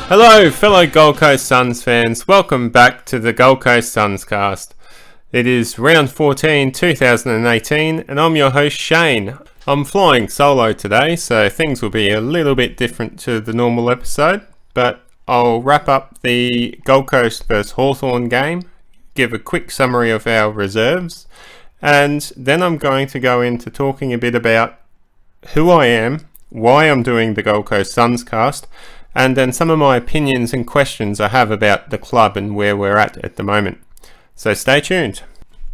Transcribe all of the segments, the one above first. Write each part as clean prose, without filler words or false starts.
Hello fellow Gold Coast Suns fans, welcome back to the Gold Coast Sunscast. It is round 14, 2018 and I'm your host Shane. I'm flying solo today, so things will be a little bit different to the normal episode, but I'll wrap up the Gold Coast vs Hawthorn game, give a quick summary of our reserves, and then I'm going to go into talking a bit about who I am, why I'm doing the Gold Coast Sunscast, and then some of my opinions and questions I have about the club and where we're at the moment. So stay tuned.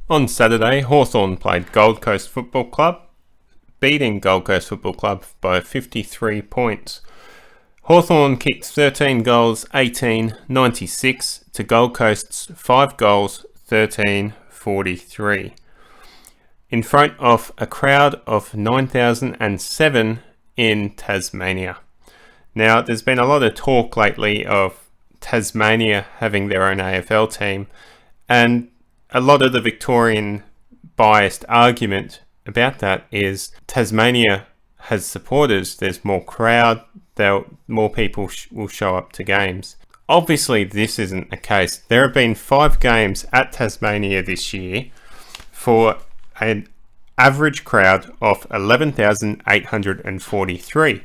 On Saturday, Hawthorn played Gold Coast Football Club, beating Gold Coast Football Club by 53 points. Hawthorn kicked 13 goals, 18-96 to Gold Coast's 5 goals, 13-43. In front of a crowd of 9,007 in Tasmania. Now, there's been a lot of talk lately of Tasmania having their own AFL team, and a lot of the Victorian biased argument about that is Tasmania has supporters, there's more crowd, more people will show up to games. Obviously, this isn't the case. There have been 5 games at Tasmania this year for an average crowd of 11,843.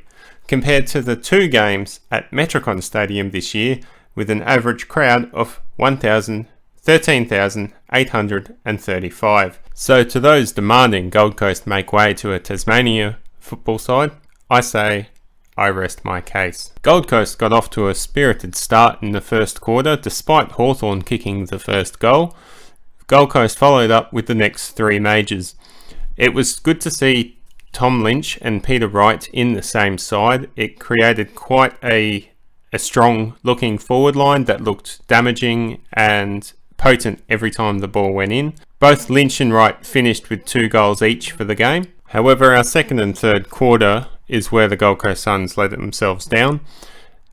compared to the 2 games at Metricon Stadium this year with an average crowd of 13,835. So to those demanding Gold Coast make way to a Tasmania football side, I say I rest my case. Gold Coast got off to a spirited start in the first quarter despite Hawthorn kicking the first goal. Gold Coast followed up with the next 3 majors. It was good to see Tom Lynch and Peter Wright in the same side. It created quite a strong looking forward line that looked damaging and potent every time the ball went in. Both Lynch and Wright finished with 2 goals each for the game. However, our second and third quarter is where the Gold Coast Suns let themselves down.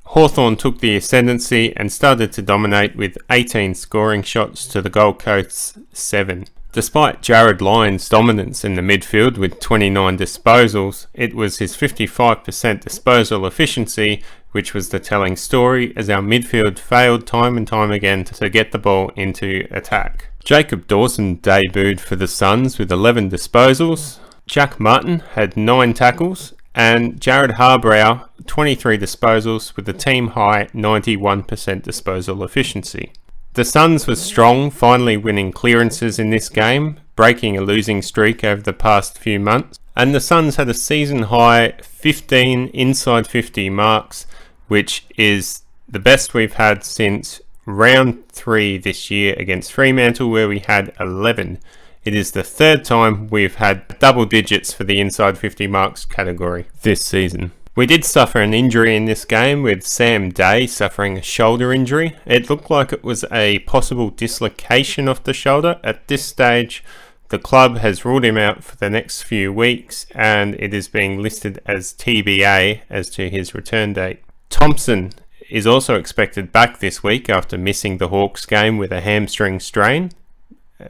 Hawthorn took the ascendancy and started to dominate with 18 scoring shots to the Gold Coast's 7. Despite Jared Lyon's dominance in the midfield with 29 disposals, it was his 55% disposal efficiency which was the telling story, as our midfield failed time and time again to get the ball into attack. Jacob Dawson debuted for the Suns with 11 disposals, Jack Martin had 9 tackles, and Jared Harbrow 23 disposals with a team high 91% disposal efficiency. The Suns were strong, finally winning clearances in this game, breaking a losing streak over the past few months, and the Suns had a season high 15 inside 50 marks, which is the best we've had since round 3 this year against Fremantle, where we had 11. It is the 3rd time we've had double digits for the inside 50 marks category this season. We did suffer an injury in this game with Sam Day suffering a shoulder injury. It looked like it was a possible dislocation of the shoulder. At this stage, the club has ruled him out for the next few weeks and it is being listed as TBA as to his return date. Thompson is also expected back this week after missing the Hawks game with a hamstring strain.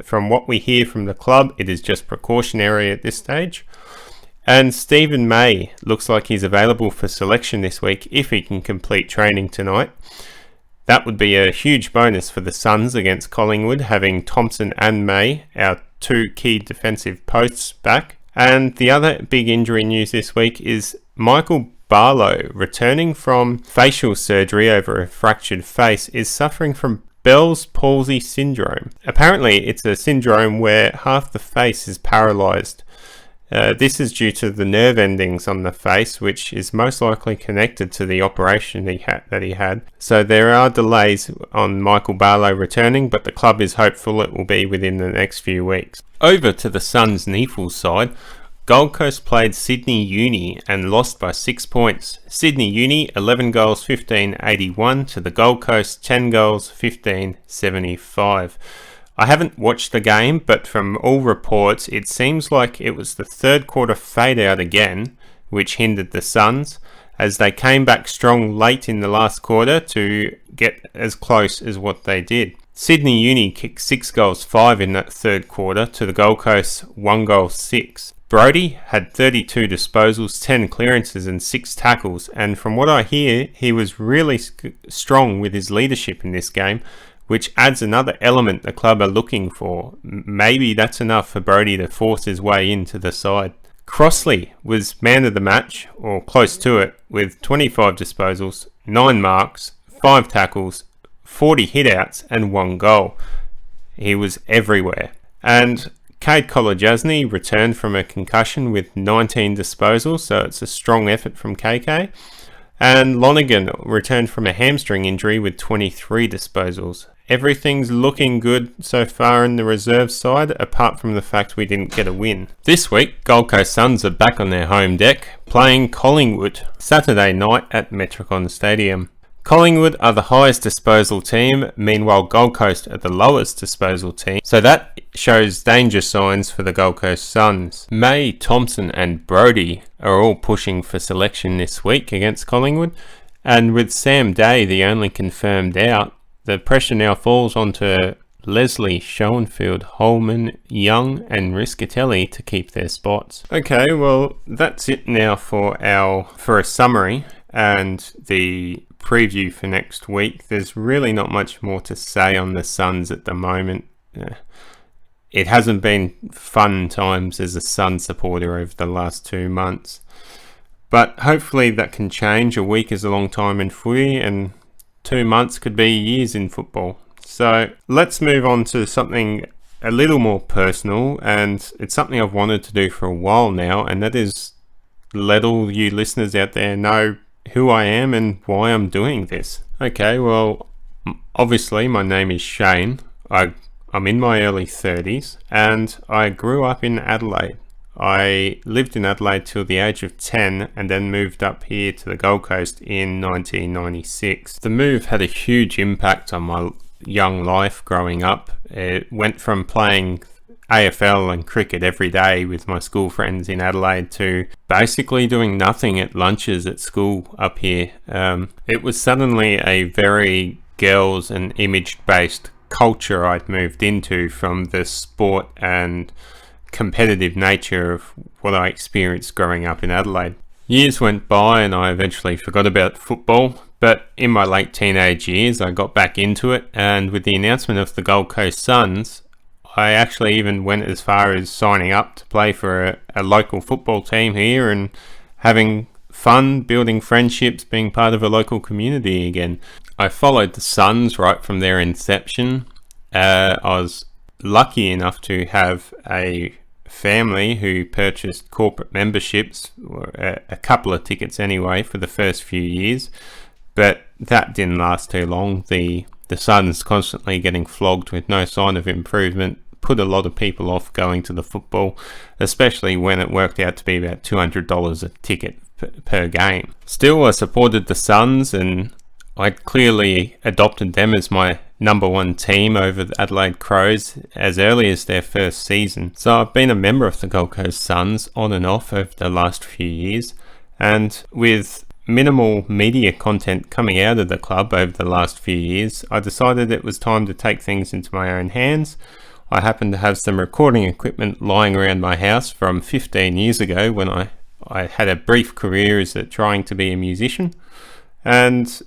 From what we hear from the club, it is just precautionary at this stage. And Stephen May looks like he's available for selection this week if he can complete training tonight. That would be a huge bonus for the Suns against Collingwood, having Thompson and May, our 2 key defensive posts, back. And the other big injury news this week is Michael Barlow, returning from facial surgery over a fractured face, is suffering from Bell's palsy syndrome. Apparently, it's a syndrome where half the face is paralysed. This is due to the nerve endings on the face, which is most likely connected to the operation that he had. So there are delays on Michael Barlow returning, but the club is hopeful it will be within the next few weeks. Over to the Suns' NEFL side, Gold Coast played Sydney Uni and lost by 6 points. Sydney Uni 11 goals 15-81 to the Gold Coast 10 goals 15-75. I haven't watched the game, but from all reports, it seems like it was the 3rd quarter fade out again, which hindered the Suns, as they came back strong late in the last quarter to get as close as what they did. Sydney Uni kicked 6 goals 5 in that 3rd quarter to the Gold Coast's 1 goal 6. Brodie had 32 disposals, 10 clearances and 6 tackles, and from what I hear, he was really strong with his leadership in this game, which adds another element the club are looking for. Maybe that's enough for Brodie to force his way into the side. Crossley was man of the match, or close to it, with 25 disposals, 9 marks, 5 tackles, 40 hitouts and 1 goal. He was everywhere. And Cade Kolajasny returned from a concussion with 19 disposals, so it's a strong effort from KK. And Lonergan returned from a hamstring injury with 23 disposals. Everything's looking good so far in the reserve side, apart from the fact we didn't get a win. This week, Gold Coast Suns are back on their home deck, playing Collingwood Saturday night at Metricon Stadium. Collingwood are the highest disposal team, meanwhile Gold Coast are the lowest disposal team, so that shows danger signs for the Gold Coast Suns. May, Thompson and Brodie are all pushing for selection this week against Collingwood, and with Sam Day the only confirmed out, the pressure now falls onto Leslie, Schoenfield, Holman, Young and Riscatelli to keep their spots. Okay, well that's it now for a summary and the preview for next week. There's really not much more to say on the Suns at the moment. It hasn't been fun times as a Sun supporter over the last 2 months, but hopefully that can change. A week is a long time in footy and 2 months could be years in football. So let's move on to something a little more personal, and it's something I've wanted to do for a while now, and that is let all you listeners out there know who I am and why I'm doing this. Okay, well, obviously my name is Shane. I'm in my early 30s and I grew up in Adelaide. I lived in Adelaide till the age of 10 and then moved up here to the Gold Coast in 1996. The move had a huge impact on my young life growing up. It went from playing AFL and cricket every day with my school friends in Adelaide to basically doing nothing at lunches at school up here. It was suddenly a very girls and image based culture I'd moved into from the sport and competitive nature of what I experienced growing up in Adelaide. Years went by and I eventually forgot about football, but in my late teenage years I got back into it, and with the announcement of the Gold Coast Suns, I actually even went as far as signing up to play for a local football team here and having fun, building friendships, being part of a local community again. I followed the Suns right from their inception. I was lucky enough to have a family who purchased corporate memberships, or a couple of tickets anyway, for the first few years, but that didn't last too long. The Suns constantly getting flogged with no sign of improvement put a lot of people off going to the football, especially when it worked out to be about $200 a ticket per game. Still, I supported the Suns and I'd clearly adopted them as my number one team over the Adelaide Crows as early as their first season. So I've been a member of the Gold Coast Suns on and off over the last few years, and with minimal media content coming out of the club over the last few years, I decided it was time to take things into my own hands. I happen to have some recording equipment lying around my house from 15 years ago when I had a brief career as trying to be a musician, and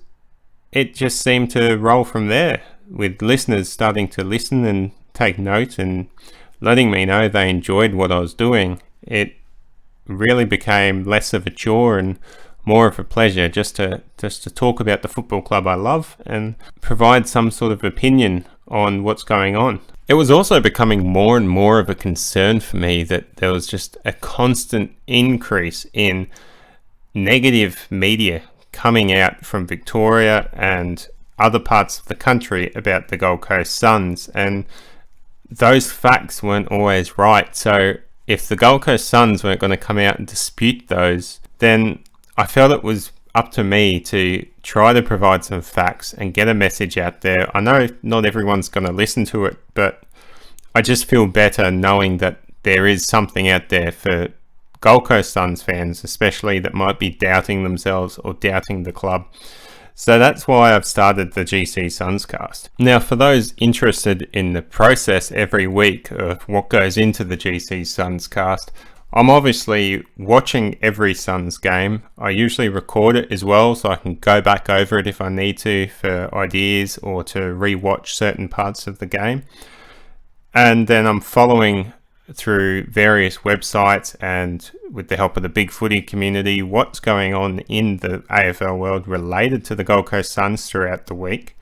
it just seemed to roll from there, with listeners starting to listen and take note and letting me know they enjoyed what I was doing. It really became less of a chore and more of a pleasure just to talk about the football club I love and provide some sort of opinion on what's going on. It was also becoming more and more of a concern for me that there was just a constant increase in negative media coming out from Victoria and other parts of the country about the Gold Coast Suns, and those facts weren't always right. So if the Gold Coast Suns weren't going to come out and dispute those, then I felt it was up to me to try to provide some facts and get a message out there. I know not everyone's going to listen to it, but I just feel better knowing that there is something out there for Gold Coast Suns fans, especially, that might be doubting themselves or doubting the club. So that's why I've started the GC Sunscast. Now, for those interested in the process every week of what goes into the GC Sunscast, I'm obviously watching every Suns game. I usually record it as well so I can go back over it if I need to for ideas or to rewatch certain parts of the game. And then I'm following through various websites and with the help of the Big Footy community what's going on in the AFL world related to the Gold Coast Suns throughout the week.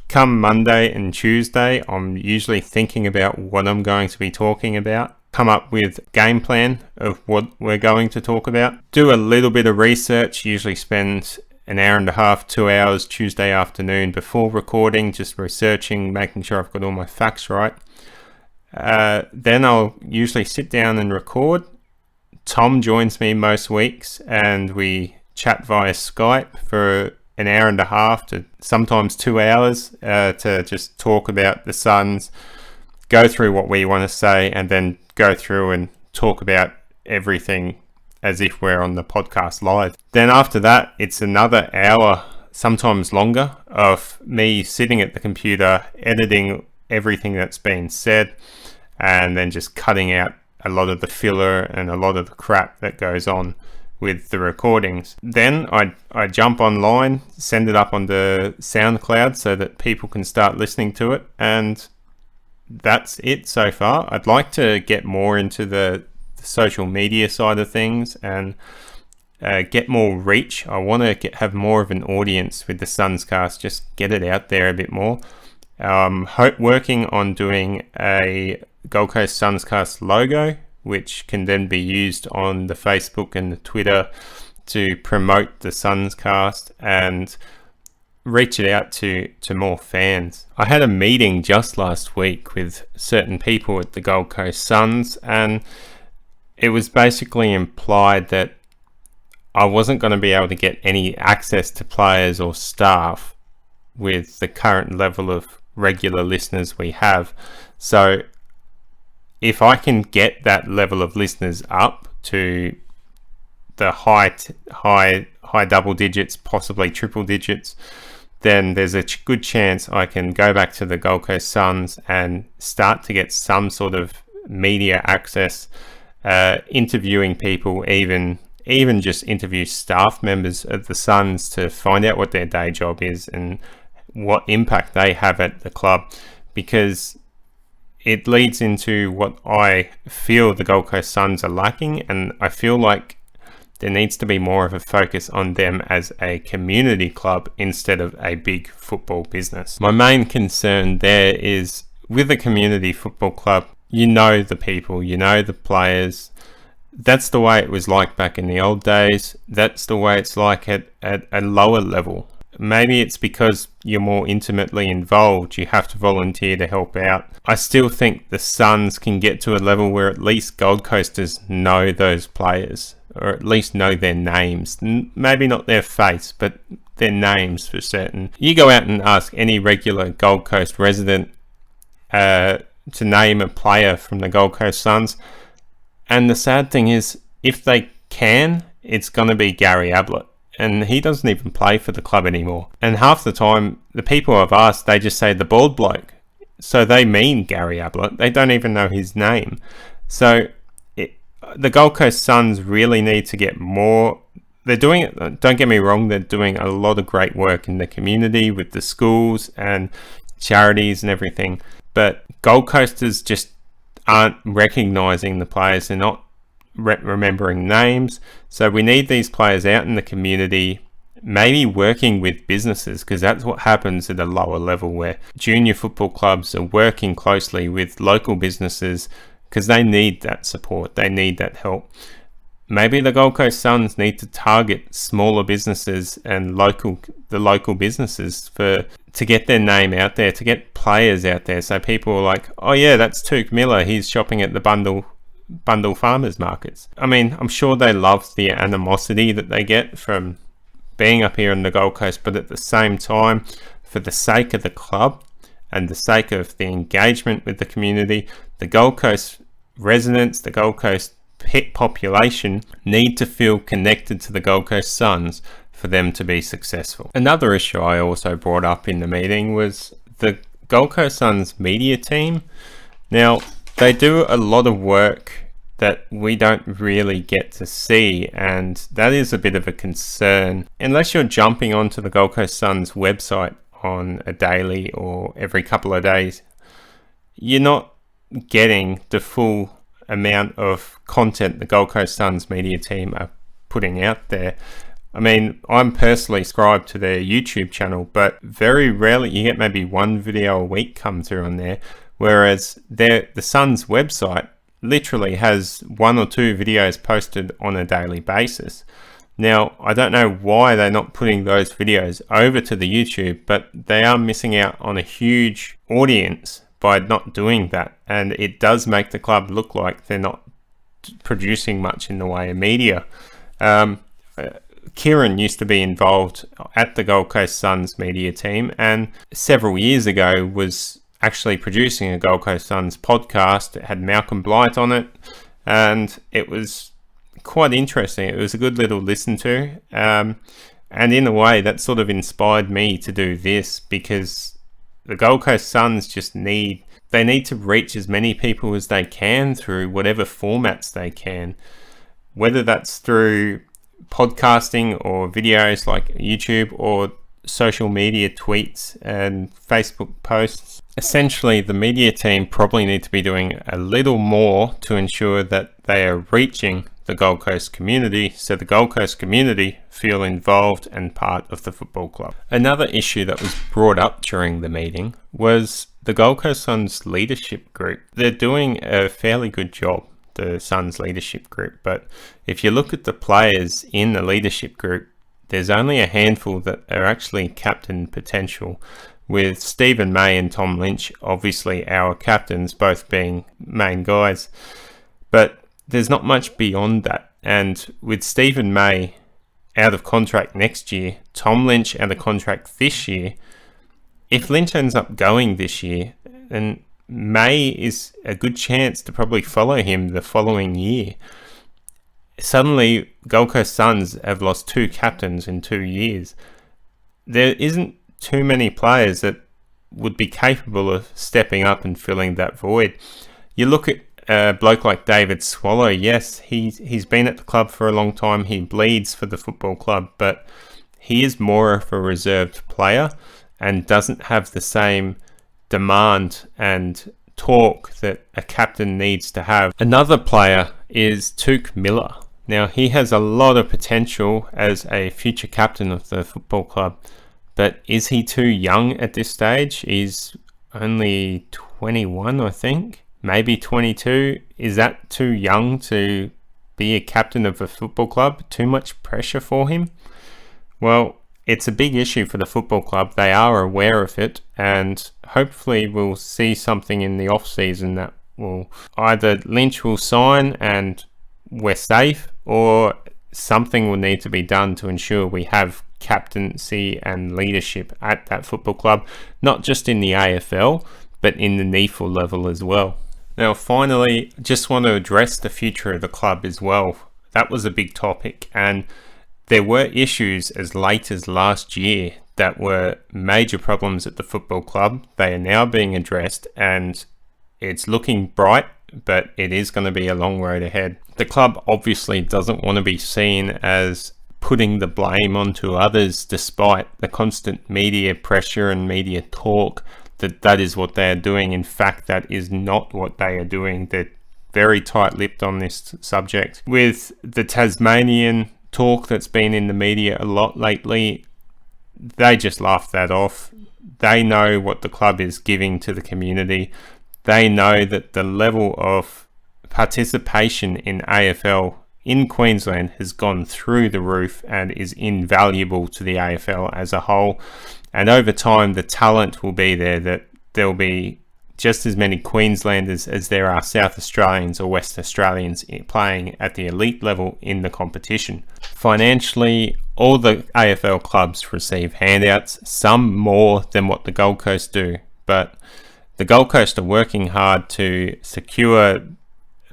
Come Monday and Tuesday, I'm usually thinking about what I'm going to be talking about, come up with game plan of what we're going to talk about, do a little bit of research, usually spend an hour and a half, 2 hours Tuesday afternoon before recording, just researching, making sure I've got all my facts right. Then I'll usually sit down and record. Tom joins me most weeks and we chat via Skype for an hour and a half to sometimes 2 hours to just talk about the Suns, go through what we want to say, and then go through and talk about everything as if we're on the podcast live. Then after that, it's another hour, sometimes longer, of me sitting at the computer, editing everything that's been said, and then just cutting out a lot of the filler and a lot of the crap that goes on with the recordings. Then I jump online, send it up onto SoundCloud so that people can start listening to it, and that's it so far. I'd like to get more into the social media side of things and get more reach. I want to have more of an audience with the Sunscast, just get it out there a bit more. Working on doing a Gold Coast Sunscast logo, which can then be used on the Facebook and the Twitter to promote the Sunscast and reach it out to more fans. I had a meeting just last week with certain people at the Gold Coast Suns, and it was basically implied that I wasn't going to be able to get any access to players or staff with the current level of regular listeners we have. So if I can get that level of listeners up to the high double digits, possibly triple digits, then there's a good chance I can go back to the Gold Coast Suns and start to get some sort of media access, interviewing people, even just interview staff members of the Suns to find out what their day job is and what impact they have at the club, because it leads into what I feel the Gold Coast Suns are lacking, and I feel like there needs to be more of a focus on them as a community club instead of a big football business. My main concern there is with a community football club, you know the people, you know the players. That's the way it was like back in the old days. That's the way it's like at a lower level. Maybe it's because you're more intimately involved, you have to volunteer to help out. I still think the Suns can get to a level where at least Gold Coasters know those players, or at least know their names. Maybe not their face, but their names for certain. You go out and ask any regular Gold Coast resident to name a player from the Gold Coast Suns, and the sad thing is, if they can, it's going to be Gary Ablett. And he doesn't even play for the club anymore. And half the time, the people I've asked, they just say the bald bloke. So they mean Gary Ablett. They don't even know his name. So the Gold Coast Suns really need to get more. They're doing it, don't get me wrong, they're doing a lot of great work in the community with the schools and charities and everything. But Gold Coasters just aren't recognising the players. They're not remembering names. So we need these players out in the community, maybe working with businesses, because that's what happens at a lower level, where junior football clubs are working closely with local businesses because they need that support, they need that help. Maybe the Gold Coast Suns need to target smaller businesses and the local businesses to get their name out there, to get players out there, so people are like, oh yeah, that's Tuke Miller, he's shopping at the Bundle farmers markets. I mean, I'm sure they love the animosity that they get from being up here on the Gold Coast, but at the same time, for the sake of the club and the sake of the engagement with the community, the Gold Coast residents, the Gold Coast pet population need to feel connected to the Gold Coast Suns for them to be successful. Another issue I also brought up in the meeting was the Gold Coast Suns media team. Now, they do a lot of work that we don't really get to see, and that is a bit of a concern. Unless you're jumping onto the Gold Coast Suns website on a daily or every couple of days, you're not getting the full amount of content the Gold Coast Suns media team are putting out there. I mean, I'm personally subscribed to their YouTube channel, but very rarely you get maybe one video a week come through on there, whereas the Suns website literally has 1 or 2 videos posted on a daily basis. Now, I don't know why they're not putting those videos over to the YouTube, but they are missing out on a huge audience by not doing that, and it does make the club look like they're not producing much in the way of media. Kieran used to be involved at the Gold Coast Suns media team, and several years ago was actually producing a Gold Coast Suns podcast. It had Malcolm Blight on it, and it was quite interesting. It was a good little listen to, and in a way that sort of inspired me to do this, because the Gold Coast Suns just need to reach as many people as they can through whatever formats they can, whether that's through podcasting or videos like YouTube or social media tweets and Facebook posts. Essentially, the media team probably need to be doing a little more to ensure that they are reaching the Gold Coast community, so the Gold Coast community feel involved and part of the football club. Another issue that was brought up during the meeting was the Gold Coast Suns leadership group. They're doing a fairly good job, the Suns leadership group, but if you look at the players in the leadership group, there's only a handful that are actually captain potential, with Stephen May and Tom Lynch obviously our captains, both being main guys, but there's not much beyond that. And with Stephen May out of contract next year, Tom Lynch out of contract this year, if Lynch ends up going this year, then May is a good chance to probably follow him the following year. Suddenly, Gold Coast Suns have lost 2 captains in 2 years. There isn't too many players that would be capable of stepping up and filling that void. You look at a bloke like David Swallow. Yes, he's been at the club for a long time. He bleeds for the football club, but he is more of a reserved player and doesn't have the same demand and talk that a captain needs to have. Another player is Tuke Miller. Now, he has a lot of potential as a future captain of the football club, but is he too young at this stage? He's only 21, I think, maybe 22. Is that too young to be a captain of a football club? Too much pressure for him? Well, it's a big issue for the football club. They are aware of it, and hopefully we'll see something in the off season that will either Lynch will sign and we're safe, or something will need to be done to ensure we have captaincy and leadership at that football club, not just in the AFL, but in the NEFL level as well. Now, finally, just want to address the future of the club as well. That was a big topic, and there were issues as late as last year that were major problems at the football club. They are now being addressed, and it's looking bright, but it is going to be a long road ahead. The club obviously doesn't want to be seen as putting the blame onto others, despite the constant media pressure and media talk that is what they are doing. In fact, that is not what they are doing. They're very tight-lipped on this subject. With the Tasmanian talk that's been in the media a lot lately, they just laugh that off. They know what the club is giving to the community. They know that the level of participation in AFL in Queensland has gone through the roof and is invaluable to the AFL as a whole. And over time, the talent will be there, that there'll be just as many Queenslanders as there are South Australians or West Australians playing at the elite level in the competition. Financially, all the AFL clubs receive handouts, some more than what the Gold Coast do, but the Gold Coast are working hard to secure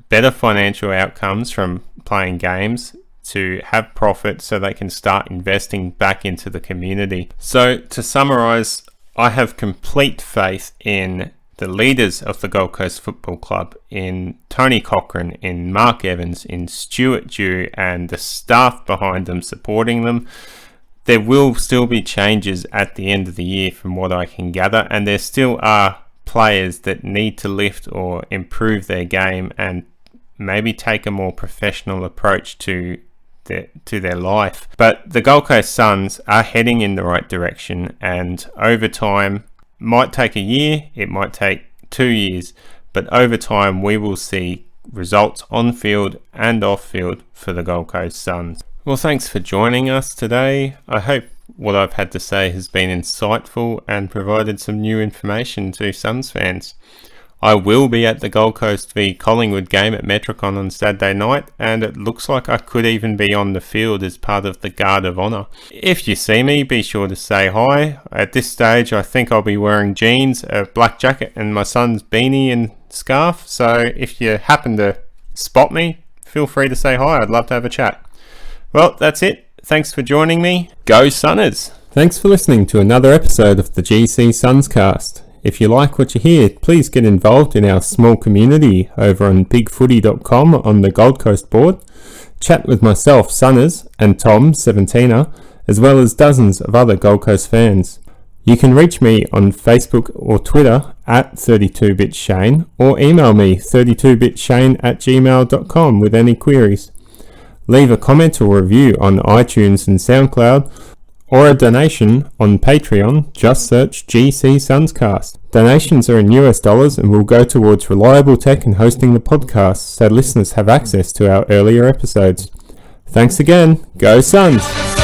better financial outcomes from playing games, to have profit so they can start investing back into the community. So to summarize, I have complete faith in the leaders of the Gold Coast Football Club in Tony Cochran, in Mark Evans, in Stuart Dew, and the staff behind them supporting them. There will still be changes at the end of the year from what I can gather, and there still are players that need to lift or improve their game and maybe take a more professional approach to their life. But the Gold Coast Suns are heading in the right direction, and over time, might take a year, it might take 2 years, but over time we will see results on field and off field for the Gold Coast Suns. Well, thanks for joining us today. I hope what I've had to say has been insightful and provided some new information to Suns fans. I will be at the Gold Coast v Collingwood game at Metricon on Saturday night, and it looks like I could even be on the field as part of the Guard of Honour. If you see me, be sure to say hi. At this stage, I think I'll be wearing jeans, a black jacket, and my son's beanie and scarf, so if you happen to spot me, feel free to say hi. I'd love to have a chat. Well, that's it. Thanks for joining me. Go Sunners! Thanks for listening to another episode of the GC Sunscast. If you like what you hear, please get involved in our small community over on bigfooty.com on the Gold Coast board. Chat with myself, Sunners, and Tom, 17er, as well as dozens of other Gold Coast fans. You can reach me on Facebook or Twitter at 32bitshane, or email me 32bitshane@gmail.com with any queries. Leave a comment or review on iTunes and SoundCloud, or a donation on Patreon. Just search GC Sunscast. Donations are in US dollars and will go towards reliable tech and hosting the podcast so listeners have access to our earlier episodes. Thanks again. Go Suns!